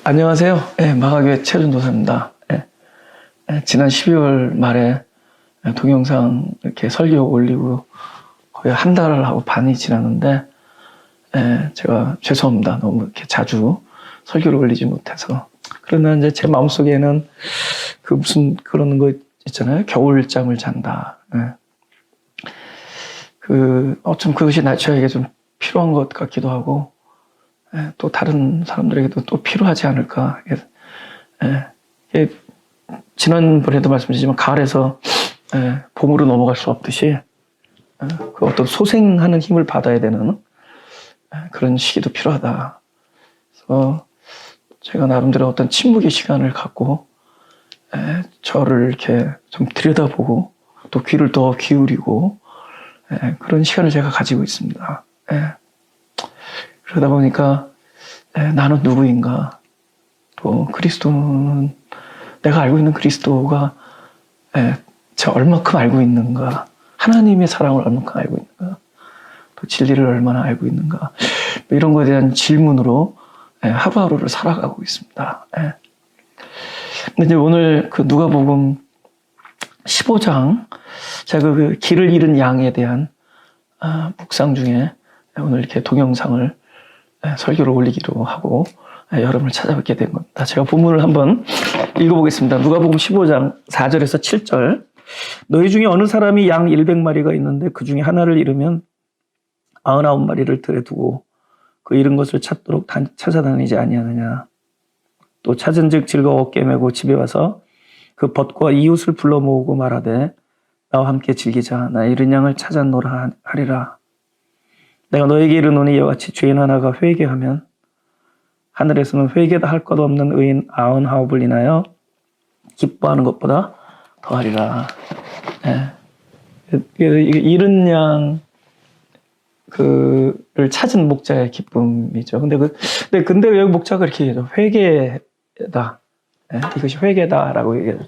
안녕하세요. 마가교회 최준도사입니다. 지난 12월 말에 동영상 이렇게 설교 올리고 거의 한 달하고 반이 지났는데, 제가 죄송합니다. 너무 이렇게 자주 설교를 올리지 못해서. 그러나 이제 제 마음속에는 무슨 그런 거 있잖아요. 겨울잠을 잔다. 좀 그것이 저에게 좀 필요한 것 같기도 하고, 또 다른 사람들에게도 또 필요하지 않을까. 지난번에도 말씀드렸지만 가을에서 봄으로 넘어갈 수 없듯이 그 어떤 소생하는 힘을 받아야 되는 그런 시기도 필요하다. 그래서 제가 나름대로 어떤 침묵의 시간을 갖고 저를 이렇게 좀 들여다보고 또 귀를 더 기울이고 그런 시간을 제가 가지고 있습니다. 그러다 보니까 나는 누구인가, 또 그리스도는, 내가 알고 있는 그리스도가 저 얼마큼 알고 있는가, 하나님의 사랑을 얼마큼 알고 있는가, 또 진리를 얼마나 알고 있는가, 이런 것에 대한 질문으로 하루하루를 살아가고 있습니다. 근데 이제 오늘 그 누가복음 15장, 제가 그 길을 잃은 양에 대한 묵상 중에 오늘 이렇게 동영상을 설교를 올리기로 하고 여러분을 찾아뵙게 된 겁니다. 제가 본문을 한번 읽어보겠습니다. 누가복음 15장 4절에서 7절. 너희 중에 어느 사람이 양 100마리가 있는데 그 중에 하나를 잃으면 99마리를 들에 두고 그 잃은 것을 찾도록 찾아다니지 아니하느냐. 또 찾은즉 즐거워 어깨 메고 집에 와서 그 벗과 이웃을 불러 모으고 말하되 나와 함께 즐기자. 나 잃은 양을 찾았노라 하리라. 내가 너에게 이르노니 이와 같이 죄인 하나가 회개하면 하늘에서는 회개다 할 것 없는 의인 99을 인하여 기뻐하는 것보다 더하리라. 잃은 양 그를 찾은 목자의 기쁨이죠. 근데 왜 목자가 이렇게 얘기해요? 회개다. 이것이 회개다라고 얘기해요.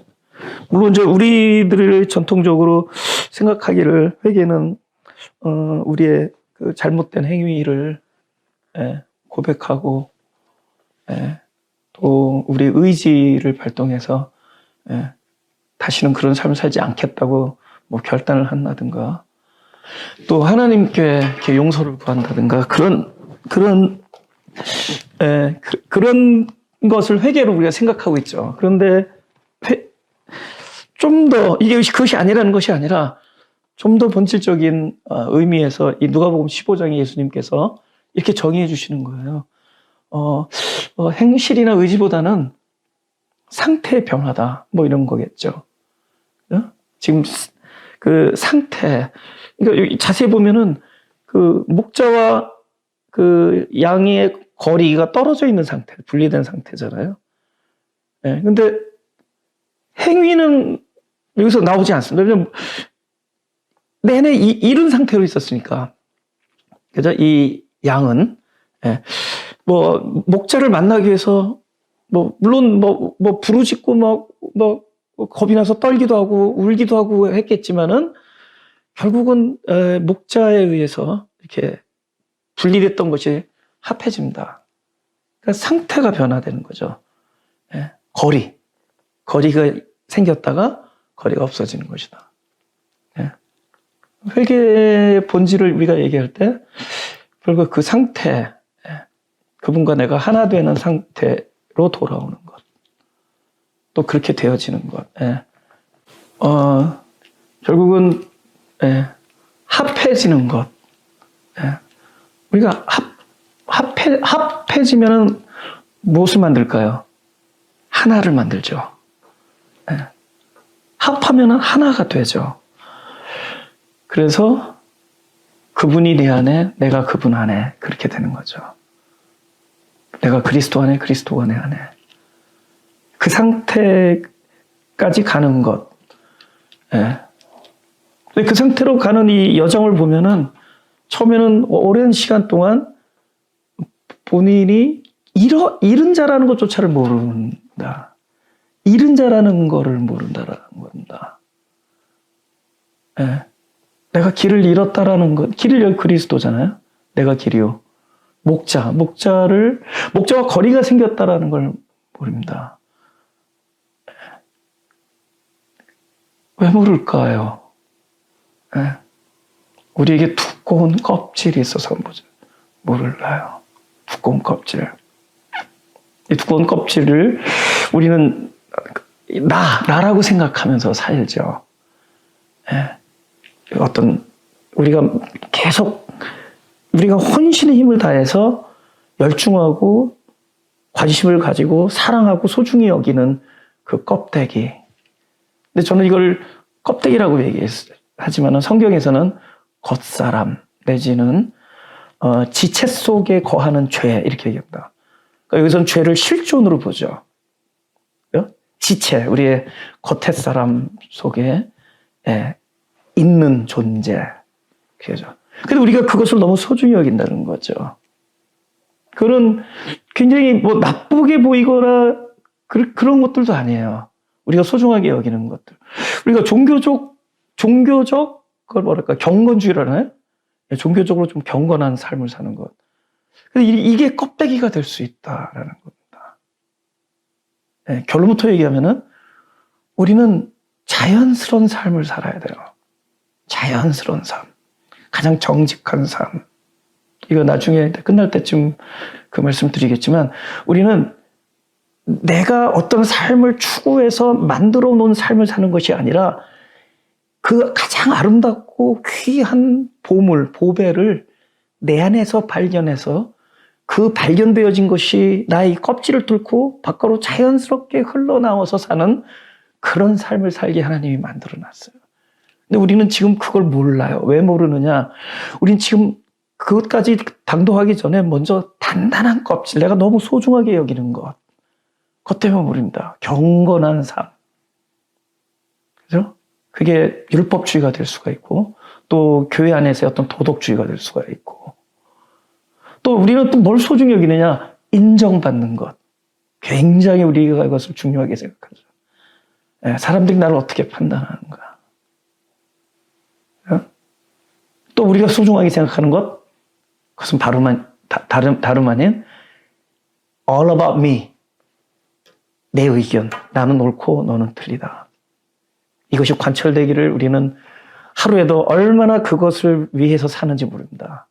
물론 우리들이 전통적으로 생각하기를 회개는 우리의 그 잘못된 행위를 고백하고 또 우리의 의지를 발동해서 다시는 그런 삶을 살지 않겠다고 뭐 결단을 한다든가, 또 하나님께 이렇게 용서를 구한다든가, 그런 것을 회개로 우리가 생각하고 있죠. 그런데 좀 더 그것이 아니라는 것이 아니라 좀 더 본질적인 의미에서 이 누가복음 15장에 예수님께서 이렇게 정의해 주시는 거예요. 행실이나 의지보다는 상태의 변화다. 뭐 이런 거겠죠. 지금 그 상태, 그러니까 자세히 보면은 그 목자와 그 양의 거리가 떨어져 있는 상태, 분리된 상태잖아요. 근데 행위는 여기서 나오지 않습니다. 왜냐면 내내 이른 상태로 있었으니까. 그죠? 이 양은, 뭐, 목자를 만나기 위해서, 물론 부르짖고 겁이 나서 떨기도 하고, 울기도 하고 했겠지만은, 결국은, 목자에 의해서 이렇게 분리됐던 것이 합해집니다. 그러니까 상태가 변화되는 거죠. 거리가 생겼다가 거리가 없어지는 것이다. 회개의 본질을 우리가 얘기할 때 결국 그 상태, 그분과 내가 하나 되는 상태로 돌아오는 것, 또 그렇게 되어지는 것, 결국은 합해지는 것. 우리가 합해지면은 무엇을 만들까요? 하나를 만들죠. 합하면은 하나가 되죠. 그래서 그분이 내 안에, 내가 그분 안에, 그렇게 되는 거죠. 내가 그리스도 안에, 그리스도가 내 안에. 그 상태까지 가는 것. 그 상태로 가는 이 여정을 보면은 처음에는 오랜 시간 동안 본인이 잃은 자라는 것조차를 모른다. 잃은 자라는 거를 모른다라는 겁니다. 내가 길을 잃었다라는 것, 길을 그리스도잖아요. 내가 길이요. 목자와 거리가 생겼다라는 걸 모릅니다. 왜 모를까요? 예. 우리에게 두꺼운 껍질이 있어서 모를까요? 두꺼운 껍질. 이 두꺼운 껍질을 우리는 나라고 생각하면서 살죠. 예. 우리가 헌신의 힘을 다해서 열중하고 관심을 가지고 사랑하고 소중히 여기는 그 껍데기. 근데 저는 이걸 껍데기라고 얘기하지만 성경에서는 겉사람 내지는 지체 속에 거하는 죄 이렇게 얘기합니다. 그러니까 여기서는 죄를 실존으로 보죠. 지체, 우리의 겉의 사람 속에 있는 존재. 그죠. 근데 우리가 그것을 너무 소중히 여긴다는 거죠. 그런 굉장히 나쁘게 보이거나 그런 것들도 아니에요. 우리가 소중하게 여기는 것들. 우리가 종교적 그걸 뭐랄까 경건주의라나요? 종교적으로 좀 경건한 삶을 사는 것. 근데 이게 껍데기가 될 수 있다라는 겁니다. 결론부터 얘기하면은 우리는 자연스러운 삶을 살아야 돼요. 자연스러운 삶. 가장 정직한 삶. 이거 나중에 끝날 때쯤 그 말씀 드리겠지만 우리는 내가 어떤 삶을 추구해서 만들어 놓은 삶을 사는 것이 아니라 그 가장 아름답고 귀한 보배를 내 안에서 발견해서 그 발견되어진 것이 나의 껍질을 뚫고 밖으로 자연스럽게 흘러나와서 사는 그런 삶을 살게 하나님이 만들어 놨어요. 근데 우리는 지금 그걸 몰라요. 왜 모르느냐? 우린 지금 그것까지 당도하기 전에 먼저 단단한 껍질, 내가 너무 소중하게 여기는 것. 그것 때문에 모릅니다. 경건한 삶. 그죠? 그게 율법주의가 될 수가 있고, 또 교회 안에서의 어떤 도덕주의가 될 수가 있고, 또 우리는 또 뭘 소중히 여기느냐? 인정받는 것. 굉장히 우리가 이것을 중요하게 생각하죠. 사람들이 나를 어떻게 판단하는가. 또 우리가 소중하게 생각하는 것, 그것은 다름 아닌 all about me. 내 의견. 나는 옳고 너는 틀리다. 이것이 관철되기를 우리는 하루에도 얼마나 그것을 위해서 사는지 모릅니다.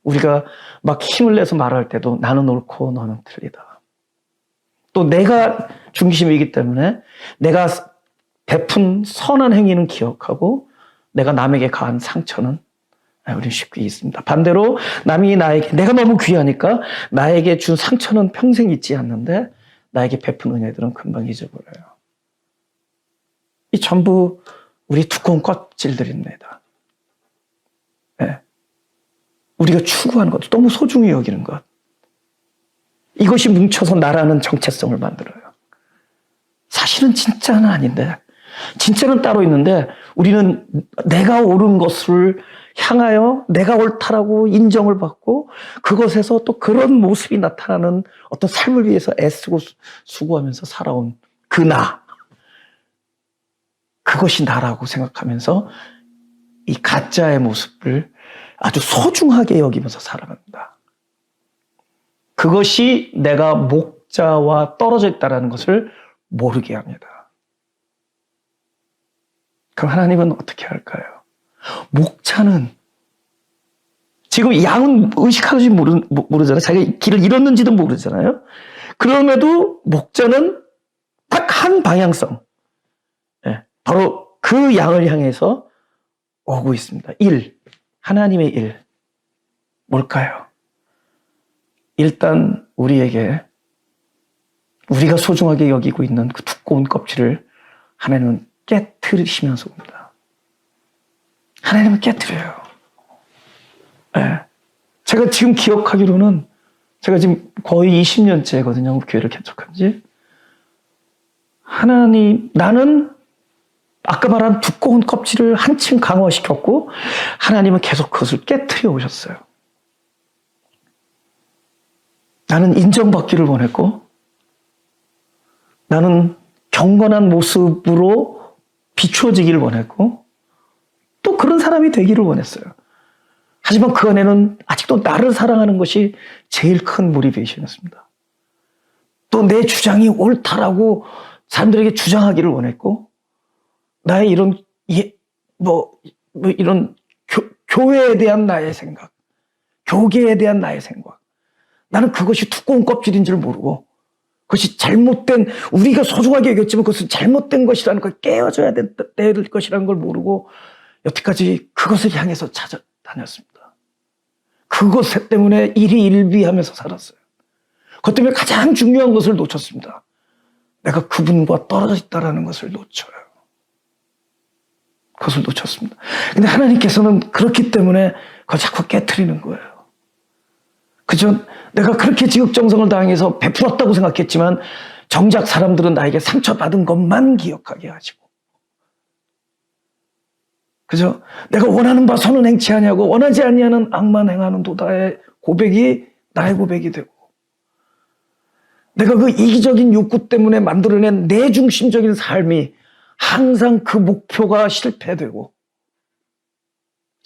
우리가 막 힘을 내서 말할 때도 나는 옳고 너는 틀리다. 또 내가 중심이기 때문에 내가 베푼 선한 행위는 기억하고 내가 남에게 가한 상처는 우리는 쉽게 잊습니다. 반대로 남이 내가 너무 귀하니까 나에게 준 상처는 평생 잊지 않는데 나에게 베푼 은혜들은 금방 잊어버려요. 이 전부 우리 두꺼운 껍질들입니다. 우리가 추구하는 것, 너무 소중히 여기는 것. 이것이 뭉쳐서 나라는 정체성을 만들어요. 사실은 진짜는 아닌데, 진짜는 따로 있는데 우리는 내가 옳은 것을 향하여 내가 옳다라고 인정을 받고 그것에서 또 그런 모습이 나타나는 어떤 삶을 위해서 애쓰고 수고하면서 살아온 그 나. 그것이 나라고 생각하면서 이 가짜의 모습을 아주 소중하게 여기면서 살아갑니다. 그것이 내가 목자와 떨어져 있다는 것을 모르게 합니다. 그럼 하나님은 어떻게 할까요? 목자는 지금 양은 의식하지 모르잖아요. 자기가 길을 잃었는지도 모르잖아요. 그럼에도 목자는 딱 한 방향성, 바로 그 양을 향해서 오고 있습니다. 하나님의 일. 뭘까요? 일단 우리가 소중하게 여기고 있는 그 두꺼운 껍질을 하나님은 깨트리시면서 옵니다. 하나님은 깨트려요. 제가 지금 기억하기로는 제가 지금 거의 20년째거든요. 교회를 개척한 지. 나는 아까 말한 두꺼운 껍질을 한층 강화시켰고 하나님은 계속 그것을 깨트려 오셨어요. 나는 인정받기를 원했고 나는 경건한 모습으로 비추어지기를 원했고 또 그런 사람이 되기를 원했어요. 하지만 그 안에는 아직 아직도 나를 사랑하는 것이 제일 큰 모티베이션이었습니다. 또 내 주장이 옳다라고 사람들에게 주장하기를 원했고, 나의 이런 이런 교회에 대한 나의 생각, 교계에 대한 나의 생각, 나는 그것이 두꺼운 껍질인 줄 모르고, 그것이 잘못된, 우리가 소중하게 여겼지만 그것은 잘못된 것이라는 걸 깨어져야 될 것이라는 걸 모르고 여태까지 그것을 향해서 찾아다녔습니다. 그것 때문에 일희일비하면서 살았어요. 그것 때문에 가장 중요한 것을 놓쳤습니다. 내가 그분과 떨어져 있다는 것을 놓쳐요. 그것을 놓쳤습니다. 근데 하나님께서는 그렇기 때문에 그걸 자꾸 깨트리는 거예요. 그죠? 내가 그렇게 지극정성을 다해서 베풀었다고 생각했지만 정작 사람들은 나에게 상처받은 것만 기억하게 하시고, 그죠? 내가 원하는 바 선은 행치 아니하고 원하지 아니하는 악만 행하는 도다의 고백이 나의 고백이 되고, 내가 그 이기적인 욕구 때문에 만들어낸 내 중심적인 삶이 항상 그 목표가 실패되고,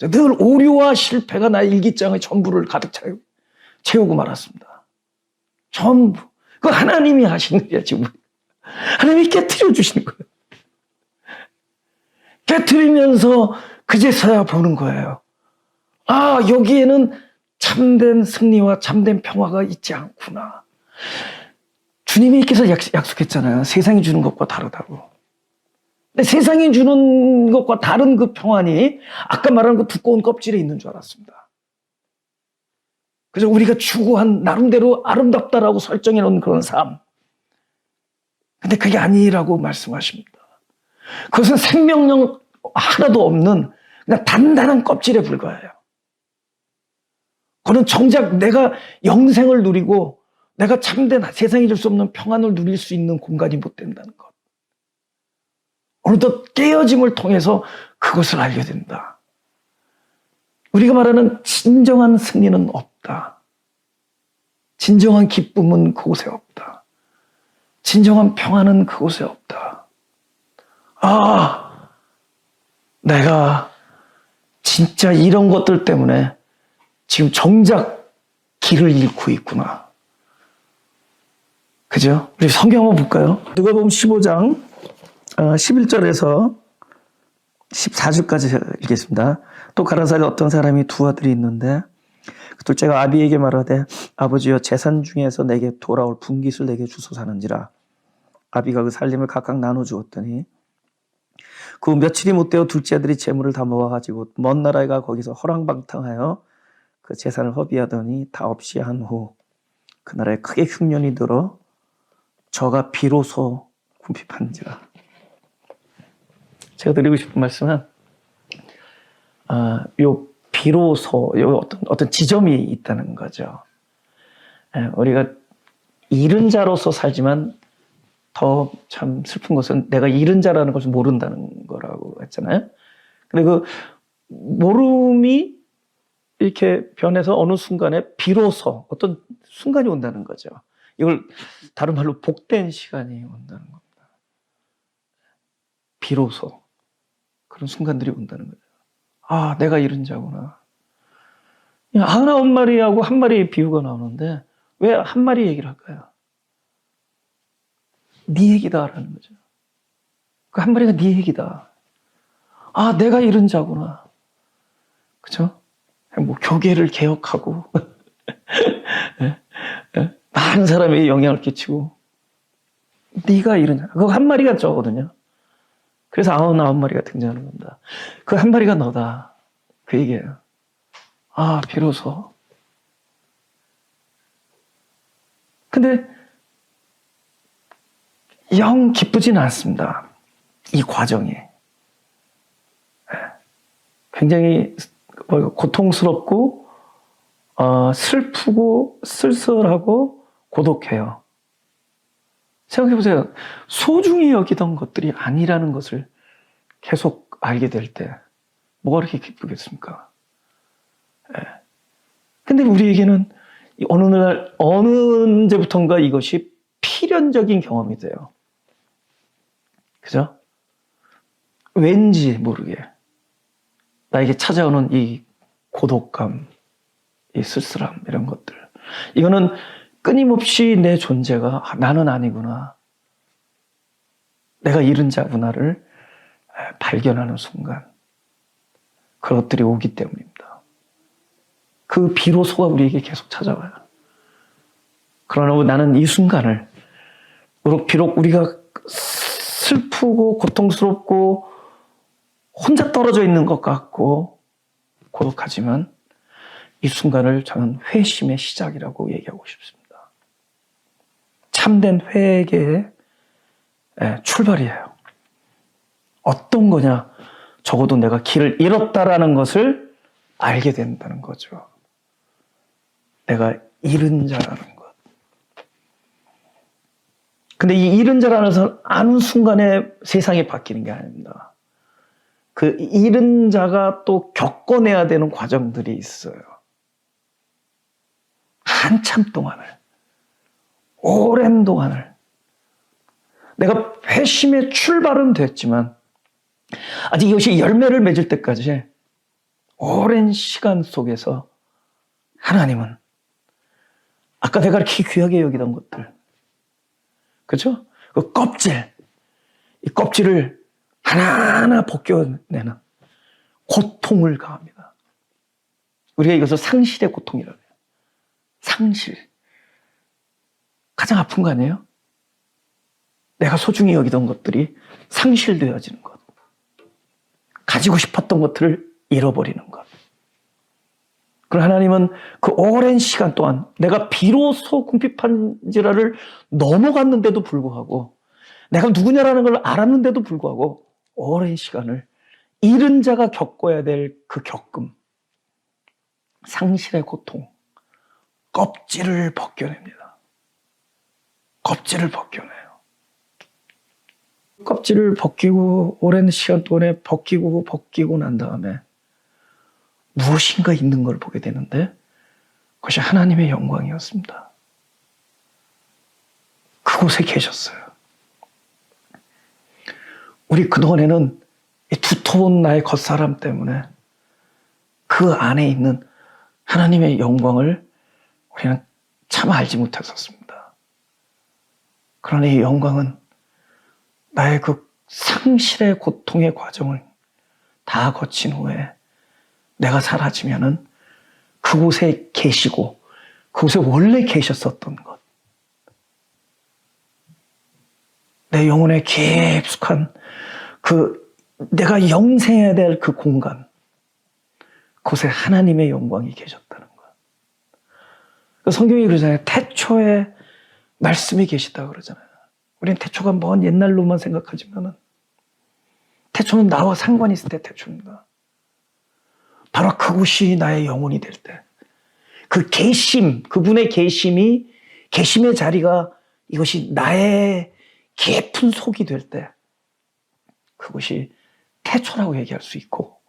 늘 오류와 실패가 나의 일기장의 전부를 가득 채우고 말았습니다. 전부. 그 하나님이 하시는 거야, 지금. 하나님이 깨트려 주시는 거예요. 깨트리면서 그제서야 보는 거예요. 아, 여기에는 참된 승리와 참된 평화가 있지 않구나. 주님께서 약속했잖아요. 세상이 주는 것과 다르다고. 근데 세상이 주는 것과 다른 그 평안이 아까 말한 그 두꺼운 껍질에 있는 줄 알았습니다. 그래서 우리가 추구한 나름대로 아름답다라고 설정해 놓은 그런 삶. 근데 그게 아니라고 말씀하십니다. 그것은 생명력 하나도 없는 그냥 단단한 껍질에 불과해요. 그는 정작 내가 영생을 누리고 내가 참된 세상이 줄 수 없는 평안을 누릴 수 있는 공간이 못 된다는 것. 어느덧 깨어짐을 통해서 그것을 알게 된다. 우리가 말하는 진정한 승리는 없다. 진정한 기쁨은 그곳에 없다. 진정한 평안은 그곳에 없다. 아, 내가 진짜 이런 것들 때문에 지금 정작 길을 잃고 있구나. 그죠? 우리 성경 한번 볼까요? 누가복음 15장 11절에서 14절까지 읽겠습니다. 또 가라사대 어떤 사람이 두 아들이 있는데 그 둘째가 아비에게 말하되 아버지여 재산 중에서 내게 돌아올 분깃을 내게 주소서 하는지라. 아비가 그 살림을 각각 나눠 주었더니 그 며칠이 못되어 둘째 아들이 재물을 다 모아가지고 먼 나라에 가 거기서 허랑방탕하여 그 재산을 허비하더니 다 없이 한 후 그 나라에 크게 흉년이 들어 저가 비로소 궁핍한지라. 제가 드리고 싶은 말씀은 요 비로소 요 어떤 지점이 있다는 거죠. 우리가 잃은 자로서 살지만 더 참 슬픈 것은 내가 잃은 자라는 것을 모른다는 거라고 했잖아요. 근데 그 모름이 이렇게 변해서 어느 순간에 비로소 어떤 순간이 온다는 거죠. 이걸 다른 말로 복된 시간이 온다는 겁니다. 비로소 그런 순간들이 온다는 거죠. 아, 내가 잃은 자구나. 99마리하고 한 마리의 비유가 나오는데 왜 한 마리 얘기를 할까요? 네 얘기다라는 거죠. 그 한 마리가 네 얘기다. 아, 내가 잃은 자구나. 그죠? 뭐 교계를 개혁하고 많은 사람에게 영향을 끼치고 네가 잃은 자. 그거 한 마리가 저거든요. 그래서 99마리가 등장하는 겁니다. 그 한 마리가 너다. 그 얘기예요. 아, 비로소. 근데 영 기쁘지는 않습니다. 이 과정이. 굉장히 고통스럽고 슬프고 쓸쓸하고 고독해요. 생각해보세요. 소중히 여기던 것들이 아니라는 것을 계속 알게 될 때 뭐가 그렇게 기쁘겠습니까? 근데 우리에게는 어느 언제부턴가 이것이 필연적인 경험이 돼요. 그죠? 왠지 모르게 나에게 찾아오는 이 고독감, 이 쓸쓸함, 이런 것들. 이거는 끊임없이 내 존재가 나는 아니구나, 내가 잃은 자구나를 발견하는 순간, 그것들이 오기 때문입니다. 그 비로소가 우리에게 계속 찾아와요. 그러나 나는 이 순간을, 비록 우리가 슬프고 고통스럽고 혼자 떨어져 있는 것 같고 고독하지만, 이 순간을 저는 회심의 시작이라고 얘기하고 싶습니다. 참된 회개의 출발이에요. 어떤 거냐? 적어도 내가 길을 잃었다라는 것을 알게 된다는 거죠. 내가 잃은 자라는 것. 근데 이 잃은 자라는 것을 아는 순간에 세상이 바뀌는 게 아닙니다. 그 잃은 자가 또 겪어내야 되는 과정들이 있어요. 한참 동안을, 오랜 동안을. 내가 회심의 출발은 됐지만 아직 이것이 열매를 맺을 때까지 오랜 시간 속에서 하나님은 아까 내가 이렇게 귀하게 여기던 것들, 그렇죠? 그 껍질, 이 껍질을 하나하나 벗겨내는 고통을 가합니다. 우리가 이것을 상실의 고통이라고 해요. 상실. 가장 아픈 거 아니에요? 내가 소중히 여기던 것들이 상실되어지는 것. 가지고 싶었던 것들을 잃어버리는 것. 그리고 하나님은 그 오랜 시간 동안 내가 비로소 궁핍한지라를 넘어갔는데도 불구하고, 내가 누구냐라는 걸 알았는데도 불구하고 오랜 시간을 잃은 자가 겪어야 될 그 겪음, 상실의 고통, 껍질을 벗겨냅니다. 껍질을 벗겨내요. 껍질을 벗기고 오랜 시간 동안에 벗기고 난 다음에 무엇인가 있는 걸 보게 되는데, 그것이 하나님의 영광이었습니다. 그곳에 계셨어요. 우리 그동안에는 이 두터운 나의 겉사람 때문에 그 안에 있는 하나님의 영광을 우리는 참 알지 못했었습니다. 그러나 이 영광은 나의 그 상실의 고통의 과정을 다 거친 후에 내가 사라지면은 그곳에 계시고 그곳에 원래 계셨었던 것, 내 영혼에 깊숙한 그 내가 영생해야 될 그 공간, 그곳에 하나님의 영광이 계셨다는 것. 성경이 그러잖아요. 태초에 말씀이 계시다고 그러잖아요. 우리는 태초가 먼 옛날로만 생각하지만은 태초는 나와 상관이 있을 때 태초입니다. 바로 그곳이 나의 영혼이 될 때, 그 계심, 그분의 계심이, 계심의 자리가 이것이 나의 깊은 속이 될 때, 그것이 태초라고 얘기할 수 있고,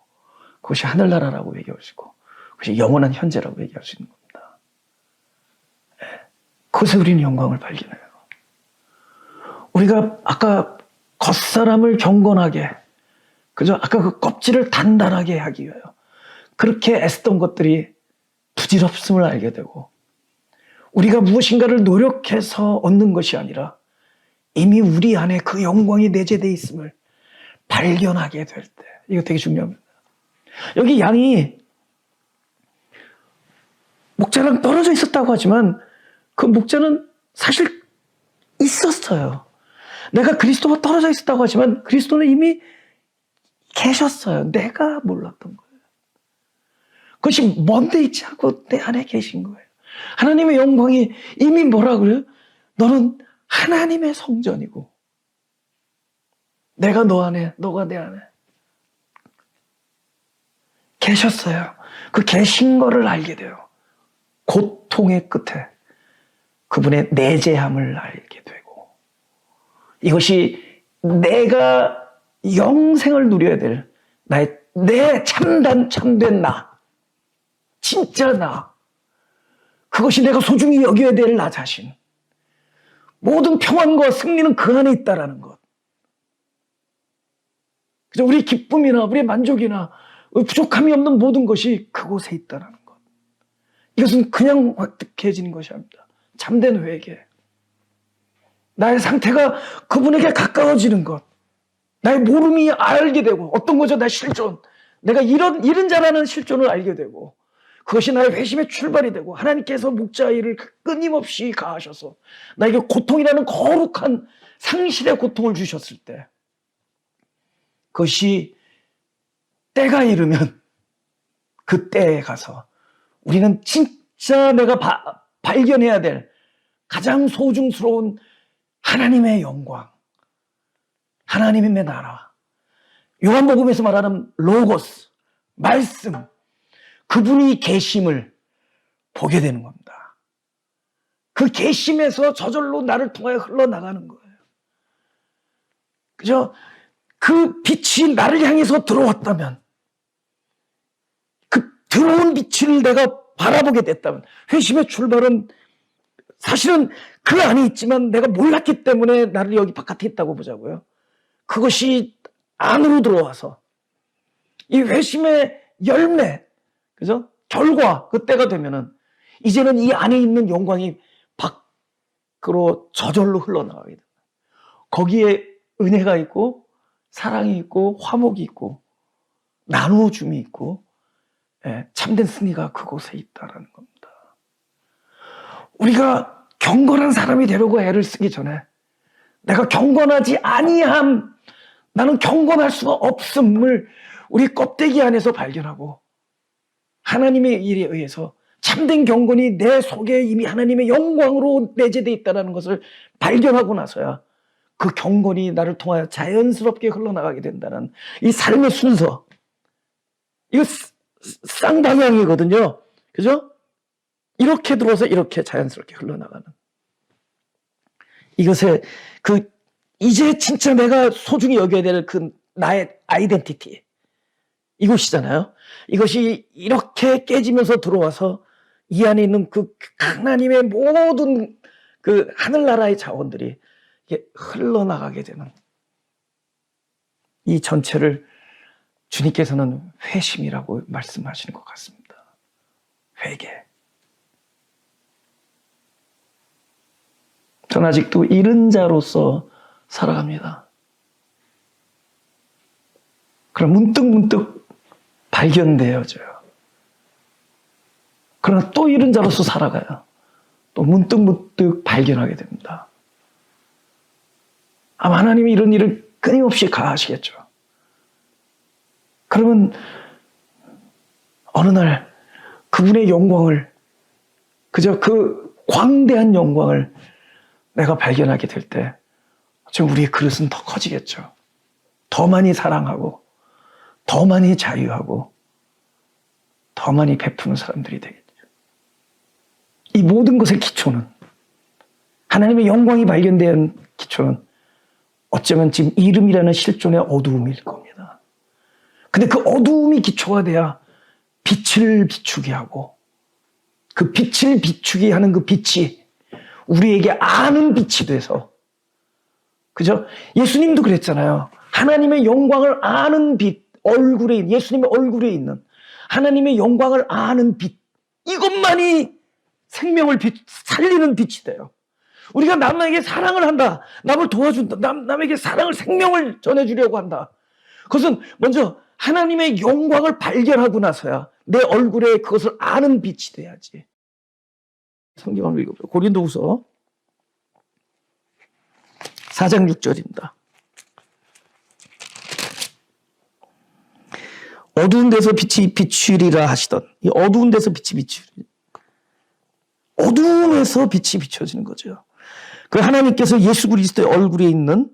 그것이 하늘나라라고 얘기할 수 있고, 그것이 영원한 현재라고 얘기할 수 있는 겁니다. 그것에 우리는 영광을 발견해요. 우리가 아까 겉사람을 경건하게, 그죠? 아까 그 껍질을 단단하게 하기 위하여 그렇게 애쓰던 것들이 부질없음을 알게 되고, 우리가 무엇인가를 노력해서 얻는 것이 아니라 이미 우리 안에 그 영광이 내재되어 있음을 발견하게 될 때, 이거 되게 중요합니다. 여기 양이 목자랑 떨어져 있었다고 하지만 그 목자는 사실 있었어요. 내가 그리스도와 떨어져 있었다고 하지만 그리스도는 이미 계셨어요. 내가 몰랐던 거예요. 그것이 먼데 있지 않고 내 안에 계신 거예요. 하나님의 영광이 이미 뭐라 그래요? 너는 하나님의 성전이고 내가 너 안에, 너가 내 안에 계셨어요. 그 계신 거를 알게 돼요. 고통의 끝에 그분의 내재함을 알게 되고, 이것이 내가 영생을 누려야 될 내 참된 나, 진짜 나, 그것이 내가 소중히 여겨야 될 나 자신, 모든 평안과 승리는 그 안에 있다라는 것. 그래서 우리 기쁨이나 우리의 만족이나 부족함이 없는 모든 것이 그곳에 있다는 것. 이것은 그냥 획득해지는 것이 아닙니다. 참된 회개. 나의 상태가 그분에게 가까워지는 것. 나의 모름이 알게 되고, 어떤 거죠? 나의 실존. 내가 이런 자라는 실존을 알게 되고, 그것이 나의 회심의 출발이 되고, 하나님께서 목자의 일을 끊임없이 가하셔서 나에게 고통이라는 거룩한 상실의 고통을 주셨을 때, 그것이 때가 이르면 그 때에 가서 우리는 진짜 내가 발견해야 될 가장 소중스러운 하나님의 영광, 하나님의 나라, 요한복음에서 말하는 로고스, 말씀, 그분이 계심을 보게 되는 겁니다. 그 계심에서 저절로 나를 통하여 흘러나가는 거예요. 그죠? 그 빛이 나를 향해서 들어왔다면, 그 들어온 빛을 내가 바라보게 됐다면, 회심의 출발은 사실은 그 안에 있지만 내가 몰랐기 때문에 나를 여기 바깥에 있다고 보자고요. 그것이 안으로 들어와서 이 회심의 열매, 그죠? 결과, 그때가 되면은 이제는 이 안에 있는 영광이 밖으로 저절로 흘러나가게 됩니다. 거기에 은혜가 있고 사랑이 있고 화목이 있고 나누어줌이 있고 참된 승리가 그곳에 있다라는 겁니다. 우리가 경건한 사람이 되려고 애를 쓰기 전에 내가 경건하지 아니함, 나는 경건할 수가 없음을 우리 껍데기 안에서 발견하고 하나님의 일에 의해서 참된 경건이 내 속에 이미 하나님의 영광으로 내재되어 있다는 것을 발견하고 나서야 그 경건이 나를 통하여 자연스럽게 흘러나가게 된다는 이 삶의 순서, 이거 쌍방향이거든요. 그죠? 이렇게 들어서 이렇게 자연스럽게 흘러나가는 이것에 이제 진짜 내가 소중히 여겨야 될 그 나의 아이덴티티, 이것이잖아요. 이것이 이렇게 깨지면서 들어와서 이 안에 있는 그 하나님의 모든 그 하늘나라의 자원들이 이게 흘러나가게 되는 이 전체를 주님께서는 회심이라고 말씀하시는 것 같습니다. 회개. 전 아직도 잃은 자로서 살아갑니다. 그럼 문득문득 발견되어져요. 그러나 또 잃은 자로서 살아가요. 또 문득문득 발견하게 됩니다. 아마 하나님이 이런 일을 끊임없이 가하시겠죠. 그러면 어느 날 그분의 영광을, 그저 그 광대한 영광을 내가 발견하게 될 때 우리의 그릇은 더 커지겠죠. 더 많이 사랑하고 더 많이 자유하고 더 많이 베푸는 사람들이 되겠죠. 이 모든 것의 기초는, 하나님의 영광이 발견된 기초는 어쩌면 지금 이름이라는 실존의 어두움일 겁니다. 근데 그 어두움이 기초가 돼야 빛을 비추게 하고, 그 빛을 비추게 하는 그 빛이 우리에게 아는 빛이 돼서, 그죠? 예수님도 그랬잖아요. 하나님의 영광을 아는 빛, 예수님의 얼굴에 있는 하나님의 영광을 아는 빛, 이것만이 생명을 살리는 빛이 돼요. 우리가 남에게 사랑을 한다, 남을 도와준다, 남에게 사랑을, 생명을 전해주려고 한다. 그것은 먼저 하나님의 영광을 발견하고 나서야 내 얼굴에 그것을 아는 빛이 돼야지. 성경을 읽어보세요. 고린도후서 4장 6절입니다. 어두운 데서 빛이 비추리라 하시던, 이 어두운 데서 빛이 비추리, 어두움에서 빛이 비춰지는 거죠. 그 하나님께서 예수 그리스도의 얼굴에 있는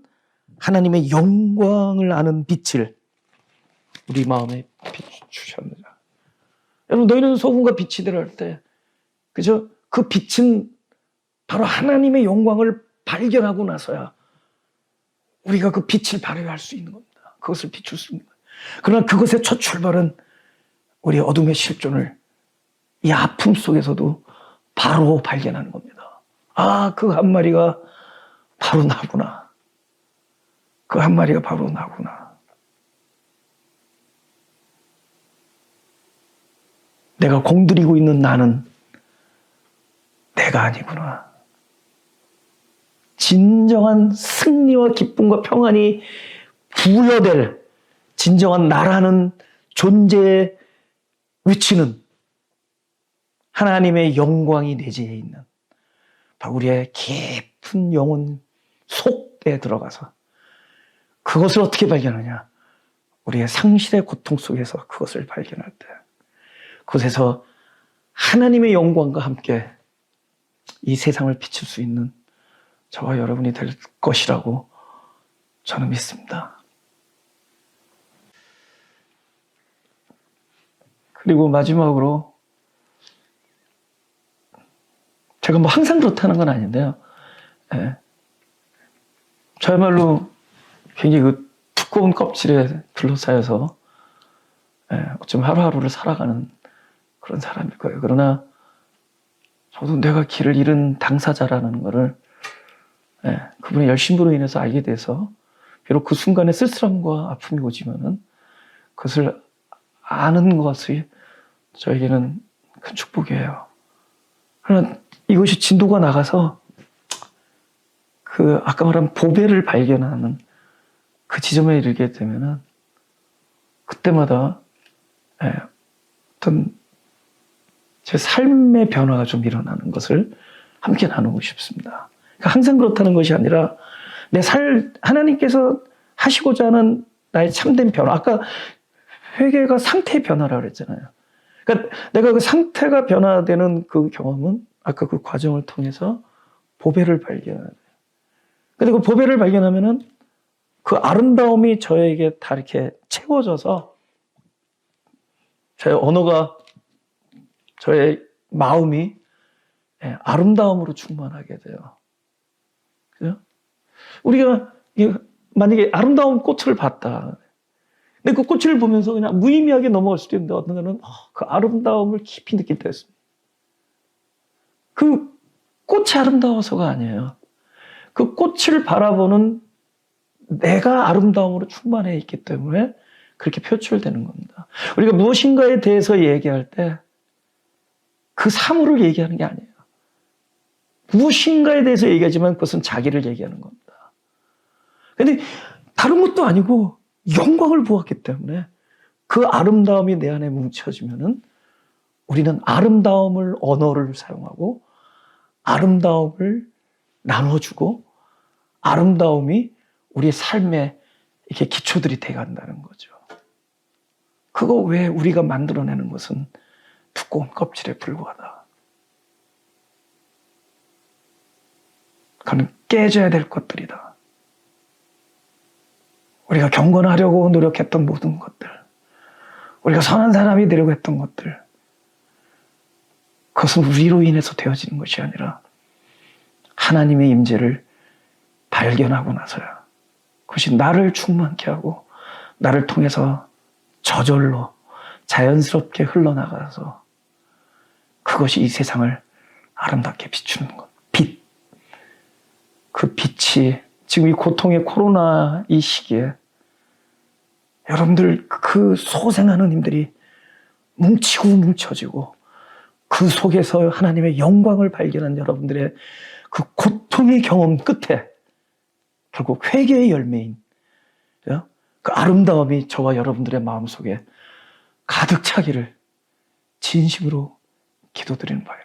하나님의 영광을 아는 빛을 우리 마음에 비추셨느냐. 여러분, 너희는 소금과 빛이 되라 할 때, 그죠? 그 빛은 바로 하나님의 영광을 발견하고 나서야 우리가 그 빛을 발휘할 수 있는 겁니다. 그것을 비출 수 있는 거예요. 그러나 그것의 첫 출발은 우리 어둠의 실존을 이 아픔 속에서도 바로 발견하는 겁니다. 아, 그 한 마리가 바로 나구나. 그 한 마리가 바로 나구나. 내가 공들이고 있는 나는 내가 아니구나. 진정한 승리와 기쁨과 평안이 부여될 진정한 나라는 존재의 위치는 하나님의 영광이 내재해 있는 바로 우리의 깊은 영혼 속에 들어가서 그것을 어떻게 발견하냐? 우리의 상실의 고통 속에서 그것을 발견할 때 그곳에서 하나님의 영광과 함께 이 세상을 비출 수 있는 저와 여러분이 될 것이라고 저는 믿습니다. 그리고 마지막으로 제가 뭐 항상 그렇다는 건 아닌데요. 저야말로 굉장히 그 두꺼운 껍질에 둘러싸여서 어쩌면 하루하루를 살아가는 그런 사람일 거예요. 그러나 저도 내가 길을 잃은 당사자라는 것을 그분의 열심으로 인해서 알게 돼서 비록 그 순간에 쓸쓸함과 아픔이 오지만은 그것을 아는 것이 저에게는 큰 축복이에요. 그러나 이것이 진도가 나가서 그 아까 말한 보배를 발견하는 그 지점에 이르게 되면은 그때마다 어떤 제 삶의 변화가 좀 일어나는 것을 함께 나누고 싶습니다. 그러니까 항상 그렇다는 것이 아니라 하나님께서 하시고자 하는 나의 참된 변화. 아까 회개가 상태의 변화라고 그랬잖아요. 그러니까 내가 그 상태가 변화되는 그 경험은 아까 그 과정을 통해서 보배를 발견해요. 근데 그 보배를 발견하면은 그 아름다움이 저에게 다 이렇게 채워져서 저의 언어가 저의 마음이 아름다움으로 충만하게 돼요. 그죠? 우리가 만약에 아름다운 꽃을 봤다. 근데 그 꽃을 보면서 그냥 무의미하게 넘어갈 수도 있는데 어떤 거는 그 아름다움을 깊이 느낄 때가 있습니다. 그 꽃이 아름다워서가 아니에요. 그 꽃을 바라보는 내가 아름다움으로 충만해 있기 때문에 그렇게 표출되는 겁니다. 우리가 무엇인가에 대해서 얘기할 때 그 사물을 얘기하는 게 아니에요. 무엇인가에 대해서 얘기하지만 그것은 자기를 얘기하는 겁니다. 그런데 다른 것도 아니고 영광을 보았기 때문에 그 아름다움이 내 안에 뭉쳐지면은 우리는 아름다움을 언어를 사용하고 아름다움을 나눠주고 아름다움이 우리의 삶에 이렇게 기초들이 돼간다는 거죠. 그거 외에 우리가 만들어내는 것은 두꺼운 껍질에 불과하다. 그건 깨져야 될 것들이다. 우리가 경건하려고 노력했던 모든 것들, 우리가 선한 사람이 되려고 했던 것들, 그것은 우리로 인해서 되어지는 것이 아니라 하나님의 임재를 발견하고 나서야 그것이 나를 충만케 하고 나를 통해서 저절로 자연스럽게 흘러나가서 그것이 이 세상을 아름답게 비추는 것. 빛. 그 빛이 지금 이 고통의 코로나 이 시기에 여러분들 그 소생하는 힘들이 뭉치고 뭉쳐지고 그 속에서 하나님의 영광을 발견한 여러분들의 그 고통의 경험 끝에 결국 회개의 열매인 그 아름다움이 저와 여러분들의 마음속에 가득 차기를 진심으로 기도드리는 바입니다.